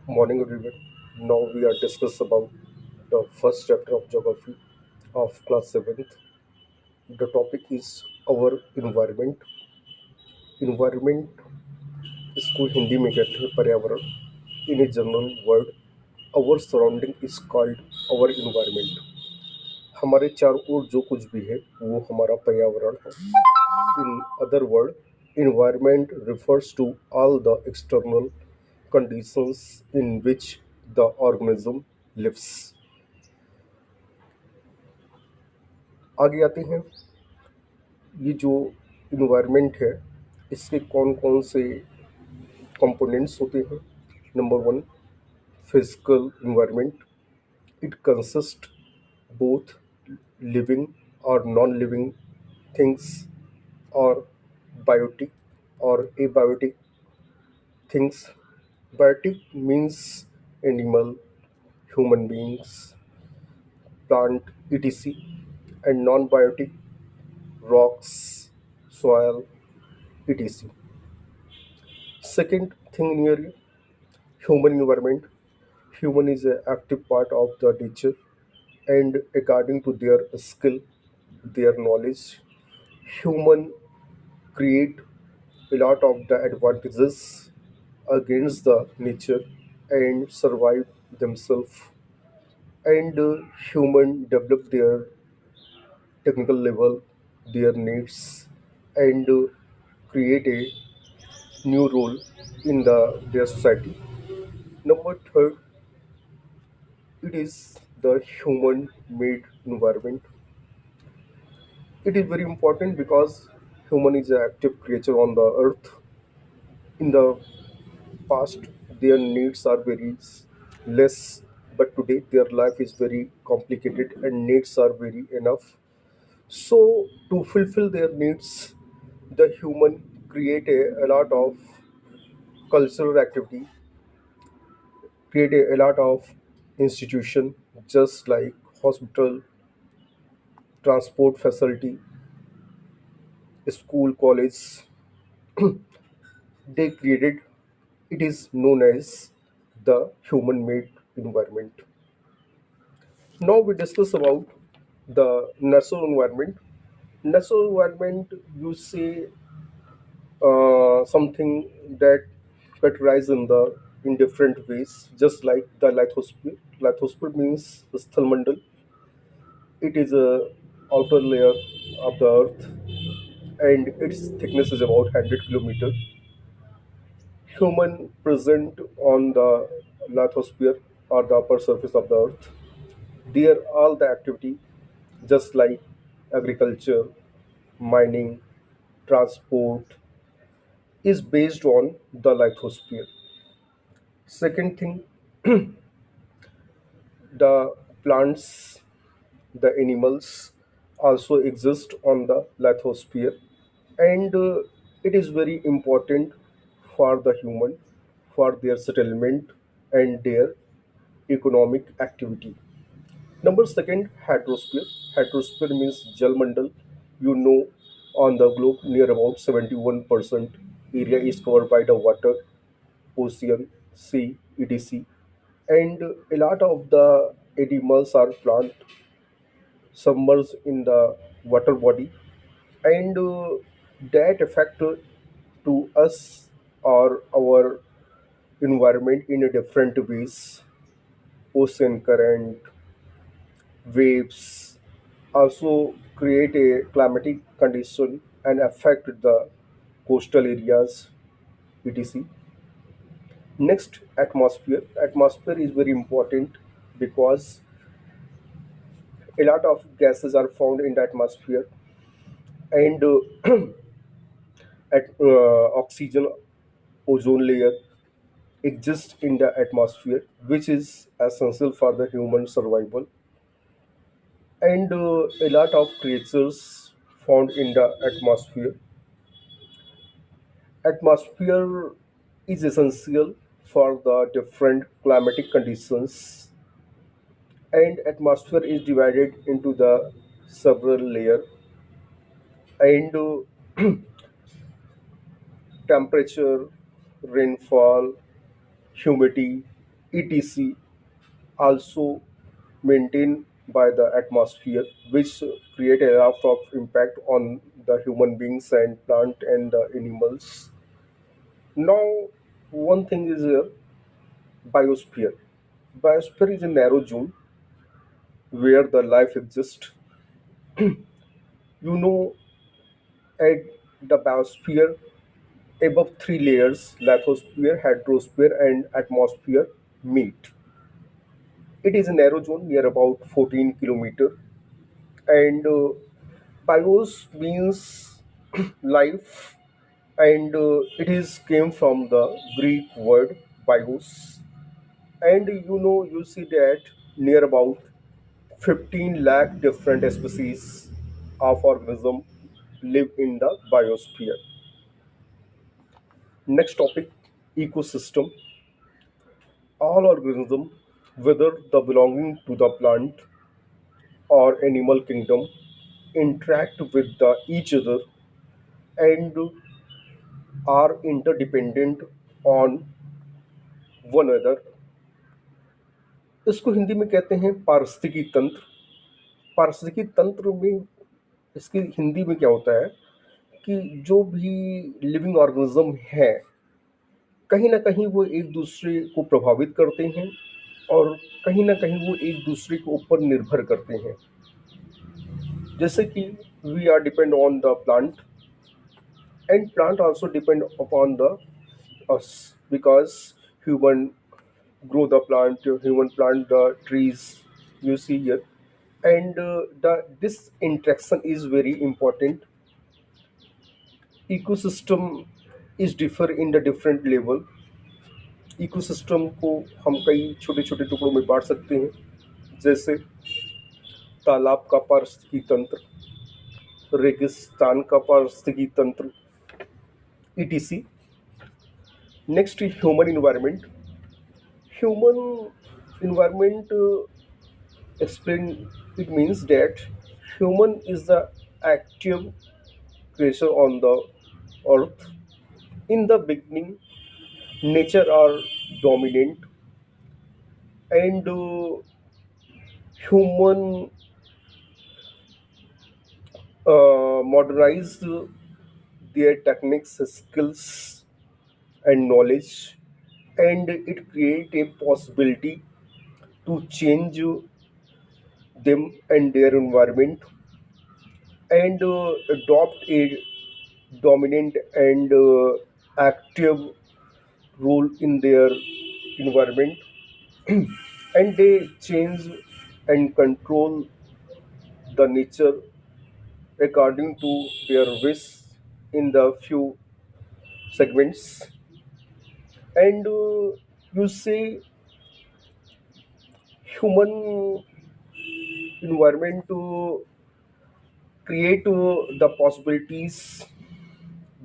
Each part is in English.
Morning, everyone. Now we are discuss about the first chapter of geography of class 7th. The topic is our environment. Environment इसको हिंदी में कहते हैं पर्यावरण. In a general word, our surrounding is called our environment. हमारे चारों ओर जो कुछ भी है वो हमारा पर्यावरण है. In other word, environment refers to all the external conditions in which the organism lives. आगे आते हैं. ये जो इन्वायरमेंट है इसके कौन कौन से कंपोनेंट्स होते हैं. Number one, physical environment. It consist both living और नॉन लिविंग थिंग्स और बायोटिक और abiotic things. Biotic means animal, human beings, plant, etc. and non-biotic rocks, soil, etc. Second thing in here, human environment. Human is an active part of the nature, and according to their skill, their knowledge, human create a lot of the advantages against the nature and survive themselves. And human develop their technical level, their needs, and create a new role in their society. Number third, it is the human made environment. It is very important because human is an active creature on the earth. In the past, their needs are very less, but today their life is very complicated and needs are very enough. So to fulfill their needs, the human create a lot of cultural activity, create a lot of institution, just like hospital, transport facility, school, college. They created. It is known as the human made environment. Now we discuss about the natural environment. Natural environment, you say something that categorize in different ways, just like the lithosphere. Lithosphere means the Sthalmandal. It is a outer layer of the earth, and its thickness is about 100 kilometer. Human present on the lithosphere or the upper surface of the earth. There all the activity, just like agriculture, mining, transport, is based on the lithosphere. Second thing, the plants, the animals also exist on the lithosphere, and it is very important for the human, for their settlement and their economic activity. Number second, hydrosphere. Hydrosphere means Jalmandal. You know, on the globe, near about 71% area is covered by the water, ocean, sea, etc. And a lot of the animals are plant submerged in the water body, and that affect to us or our environment in a different ways. Ocean current, waves also create a climatic condition and affect the coastal areas, etc. Next, atmosphere. Atmosphere is very important because a lot of gases are found in the atmosphere, and oxygen, ozone layer exists in the atmosphere, which is essential for the human survival. And a lot of creatures found in the atmosphere. Atmosphere is essential for the different climatic conditions, and atmosphere is divided into the several layer, and temperature, rainfall, humidity, etc., also maintained by the atmosphere, which create a lot of impact on the human beings and plant and the animals. Now, one thing is biosphere. Biosphere is a narrow zone where the life exists. You know, at the biosphere, above three layers, lithosphere, hydrosphere, and atmosphere meet. It is a narrow zone near about 14 kilometer, and bios means life, and it is came from the Greek word bios, and you see that near about 15 lakh different species of organism live in the biosphere. Next topic, ecosystem. All organisms, whether the belonging to the plant or animal kingdom, interact with each other and are interdependent on one other. इसको हिंदी में कहते हैं पारिस्थितिकी तंत्र. पारिस्थितिकी तंत्र में इसकी हिंदी में क्या होता है कि जो भी लिविंग ऑर्गेनिज्म है, कहीं ना कहीं वो एक दूसरे को प्रभावित करते हैं और कहीं ना कहीं वो एक दूसरे के ऊपर निर्भर करते हैं. जैसे कि we are depend on the plant and plant also depend upon the us because human grow the plant, human plant the trees you see here, and the this interaction is very important. Ecosystem is differ in the different level. Ecosystem को हम कई छोटे छोटे टुकड़ों में बांट सकते हैं, जैसे तालाब का पारिस्थितिकी तंत्र, रेगिस्तान का पारिस्थितिकी तंत्र, etc. Next is human environment. Human environment explain it means that human is the active creature on the earth. In the beginning, nature are dominant, and human modernized their techniques, skills, and knowledge, and it create a possibility to change them and their environment and adopt a dominant and active role in their environment, and they change and control the nature according to their wish in the few segments. And you say human environment to create the possibilities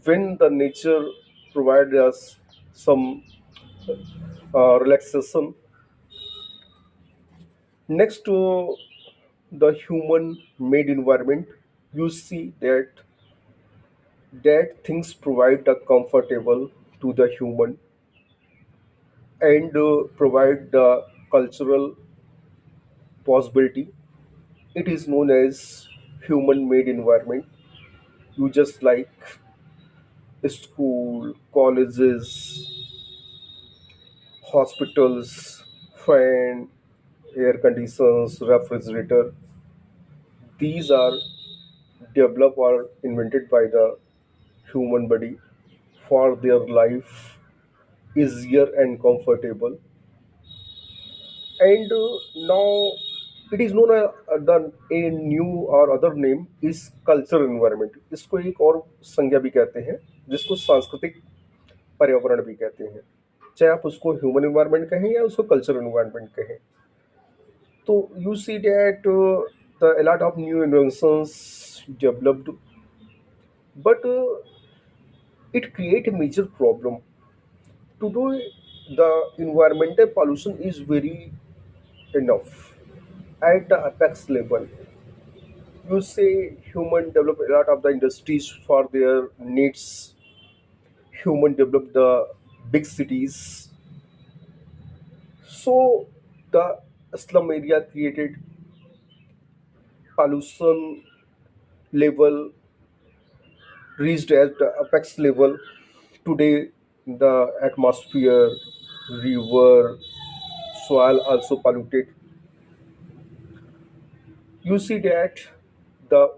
when the nature provides us some relaxation. Next to the human made environment, you see that things provide the comfortable to the human and provide the cultural possibility. It is known as human made environment. You just like school, colleges, hospitals, fan, air conditions, refrigerator. These are developed or invented by the human body for their life easier and comfortable. And now it is known the a new or other name is cultural environment. इसको एक और संज्ञा भी कहते हैं, जिसको सांस्कृतिक पर्यावरण भी कहते हैं. चाहे आप उसको ह्यूमन एनवायरनमेंट कहें या उसको कल्चरल एनवायरनमेंट कहें. तो you see that the a lot of new inventions developed, but it create a major problem. Today, the environmental pollution is very enough at the apex level. You say human develop a lot of the industries for their needs. Human develop the big cities, So the slum area created pollution level reached at the apex level. Today, the atmosphere, river, soil also polluted. You see that the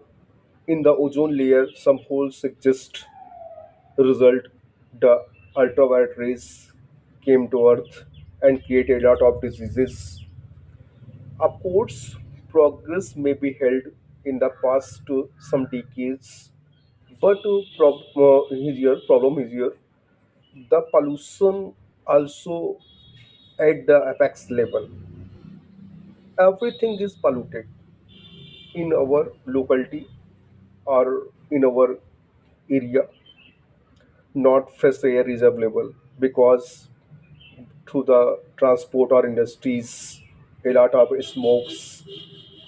in the ozone layer some holes exist. Result, the ultraviolet rays came to Earth and created a lot of diseases. Of course, progress may be held in the past to some decades, but problem is here. The pollution also at the apex level. Everything is polluted in our locality or in our area. Not fresh air is available because through the transport or industries, a lot of smokes,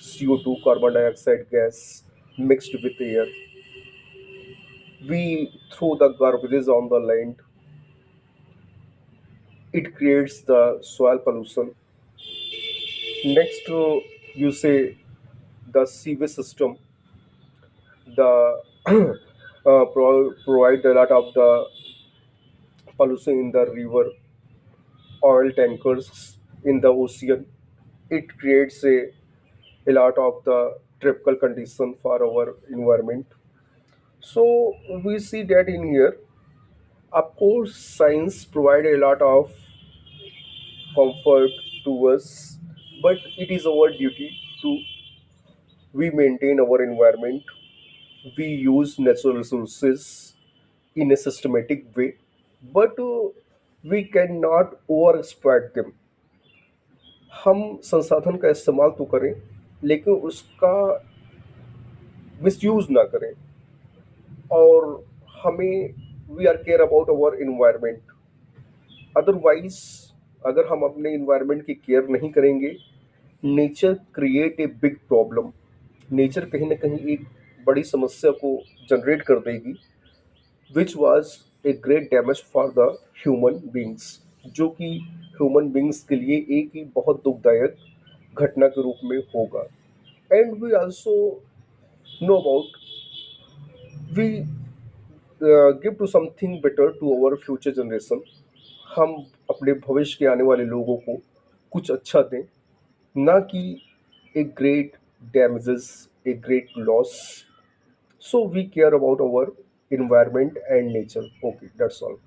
CO2, carbon dioxide gas mixed with air. We throw the garbages on the land. It creates the soil pollution. Next, you say the sewage system, the provide a lot of the pollution in the river, oil tankers in the ocean. It creates a lot of the tropical condition for our environment. So we see that in here. Of course, science provide a lot of comfort to us, but it is our duty to we maintain our environment. We use natural resources in a systematic way, but we cannot over exploit them. हम संसाधन का इस्तेमाल तो करें लेकिन उसका misuse ना करें और हमें we are care about our environment otherwise अगर हम अपने इन्वायरमेंट की केयर नहीं करेंगे nature create a big problem nature कहीं ना कहीं एक बड़ी समस्या को जनरेट कर देगी which was a great damage for the human beings जो कि ह्यूमन बींग्स के लिए एक ही बहुत दुखदायक घटना के रूप में होगा and we also know about we give to something better to our future generation हम अपने भविष्य के आने वाले लोगों को कुछ अच्छा दें ना कि a great damages, a great loss. So we care about our environment and nature. Okay, that's all.